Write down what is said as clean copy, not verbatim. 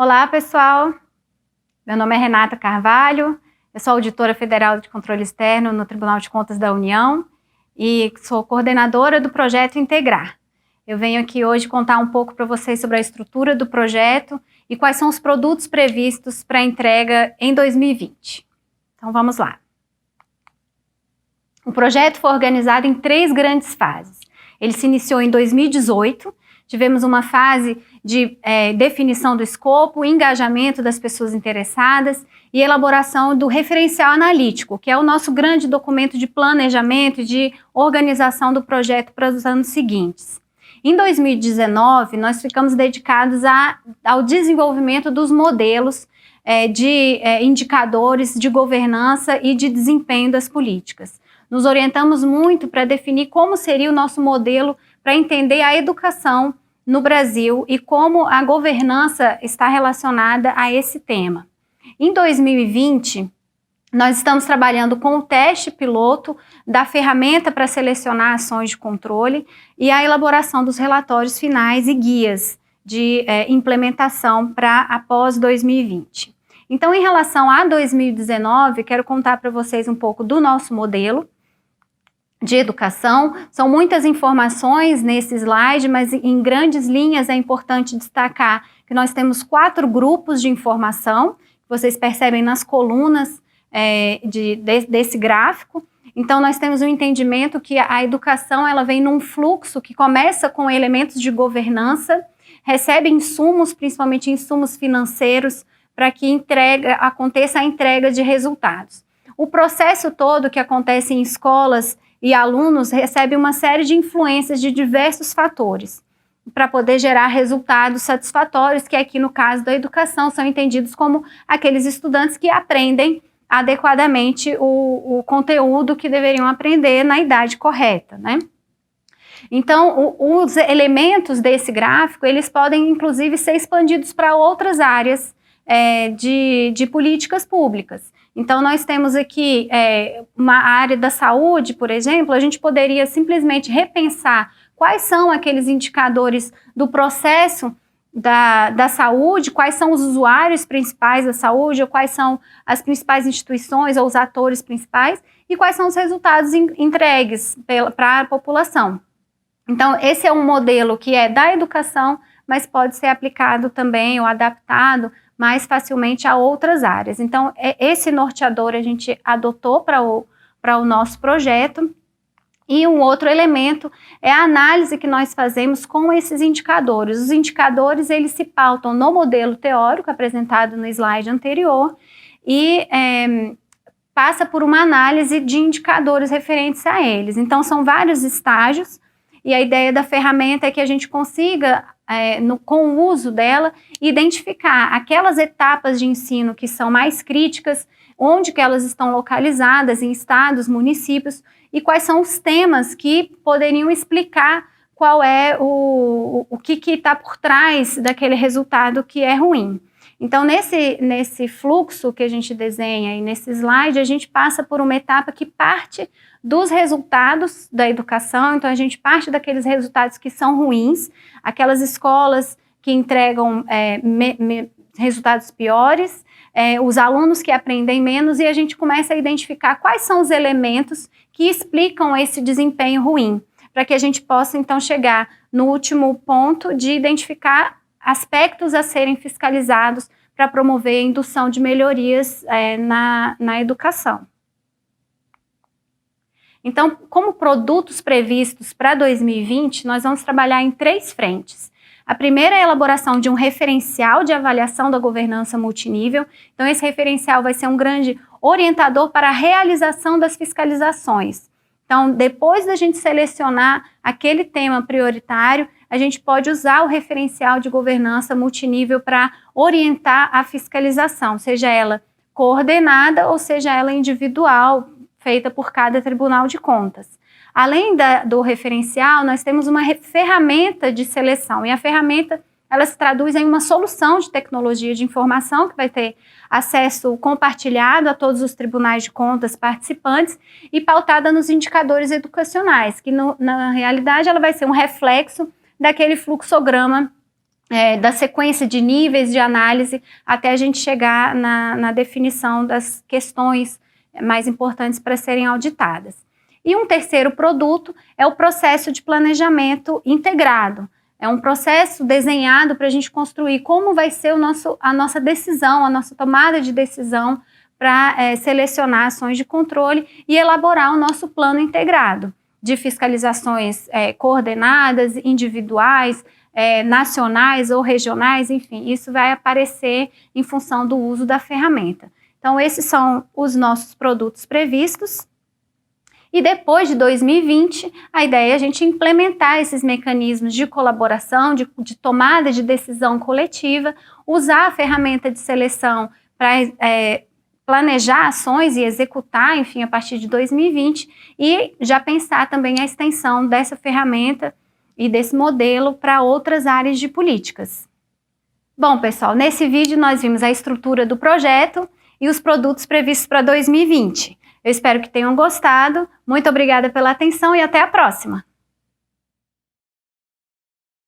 Olá, pessoal. Meu nome é Renata Carvalho, eu sou auditora federal de controle externo no Tribunal de Contas da União e sou coordenadora do projeto Integrar. Eu venho aqui hoje contar um pouco para vocês sobre a estrutura do projeto e quais são os produtos previstos para entrega em 2020. Então vamos lá. O projeto foi organizado em 3 grandes fases. Ele se iniciou em 2018, tivemos uma fase de definição do escopo, engajamento das pessoas interessadas e elaboração do referencial analítico, que é o nosso grande documento de planejamento e de organização do projeto para os anos seguintes. Em 2019, nós ficamos dedicados ao desenvolvimento dos modelos de indicadores de governança e de desempenho das políticas. Nos orientamos muito para definir como seria o nosso modelo para entender a educação no Brasil e como a governança está relacionada a esse tema. Em 2020, nós estamos trabalhando com o teste piloto da ferramenta para selecionar ações de controle e a elaboração dos relatórios finais e guias de implementação para após 2020. Então, em relação a 2019, quero contar para vocês um pouco do nosso modelo de educação. São muitas informações nesse slide, mas em grandes linhas é importante destacar que nós temos 4 grupos de informação, que vocês percebem nas colunas desse gráfico. Então nós temos um entendimento que a educação ela vem num fluxo que começa com elementos de governança, recebe insumos, principalmente insumos financeiros, para que aconteça a entrega de resultados. O processo todo que acontece em escolas e alunos recebe uma série de influências de diversos fatores para poder gerar resultados satisfatórios, que aqui no caso da educação são entendidos como aqueles estudantes que aprendem adequadamente o conteúdo que deveriam aprender na idade correta, né? Então, os elementos desse gráfico, eles podem inclusive ser expandidos para outras áreas de políticas públicas. Então, nós temos aqui uma área da saúde, por exemplo, a gente poderia simplesmente repensar quais são aqueles indicadores do processo da saúde, quais são os usuários principais da saúde, ou quais são as principais instituições ou os atores principais, e quais são os resultados entregues para a população. Então, esse é um modelo que é da educação, mas pode ser aplicado também ou adaptado mais facilmente a outras áreas. Então, esse norteador a gente adotou para o nosso projeto. E um outro elemento é a análise que nós fazemos com esses indicadores. Os indicadores, eles se pautam no modelo teórico apresentado no slide anterior e passa por uma análise de indicadores referentes a eles. Então, são vários estágios e a ideia da ferramenta é que a gente consiga com o uso dela, identificar aquelas etapas de ensino que são mais críticas, onde que elas estão localizadas, em estados, municípios, e quais são os temas que poderiam explicar qual é o que está por trás daquele resultado que é ruim. Então, nesse fluxo que a gente desenha e nesse slide, a gente passa por uma etapa que parte dos resultados da educação. Então, a gente parte daqueles resultados que são ruins, aquelas escolas que entregam resultados piores, os alunos que aprendem menos, e a gente começa a identificar quais são os elementos que explicam esse desempenho ruim, para que a gente possa, então, chegar no último ponto de identificar aspectos a serem fiscalizados para promover a indução de melhorias na educação. Então, como produtos previstos para 2020, nós vamos trabalhar em 3 frentes. A primeira é a elaboração de um referencial de avaliação da governança multinível. Então, esse referencial vai ser um grande orientador para a realização das fiscalizações. Então, depois da gente selecionar aquele tema prioritário, a gente pode usar o referencial de governança multinível para orientar a fiscalização, seja ela coordenada ou seja ela individual, feita por cada Tribunal de Contas. Além do referencial, nós temos uma ferramenta de seleção, e a ferramenta ela se traduz em uma solução de tecnologia de informação que vai ter acesso compartilhado a todos os tribunais de contas participantes e pautada nos indicadores educacionais, que na realidade ela vai ser um reflexo daquele fluxograma da sequência de níveis de análise até a gente chegar na definição das questões mais importantes para serem auditadas. E um terceiro produto é o processo de planejamento integrado. É um processo desenhado para a gente construir como vai ser a nossa decisão, a nossa tomada de decisão para selecionar ações de controle e elaborar o nosso plano integrado de fiscalizações coordenadas, individuais, nacionais ou regionais, enfim, isso vai aparecer em função do uso da ferramenta. Então, esses são os nossos produtos previstos. E depois de 2020, a ideia é a gente implementar esses mecanismos de colaboração, de tomada de decisão coletiva, usar a ferramenta de seleção para planejar ações e executar, enfim, a partir de 2020, e já pensar também a extensão dessa ferramenta e desse modelo para outras áreas de políticas. Bom, pessoal, nesse vídeo nós vimos a estrutura do projeto e os produtos previstos para 2020. Eu espero que tenham gostado. Muito obrigada pela atenção e até a próxima!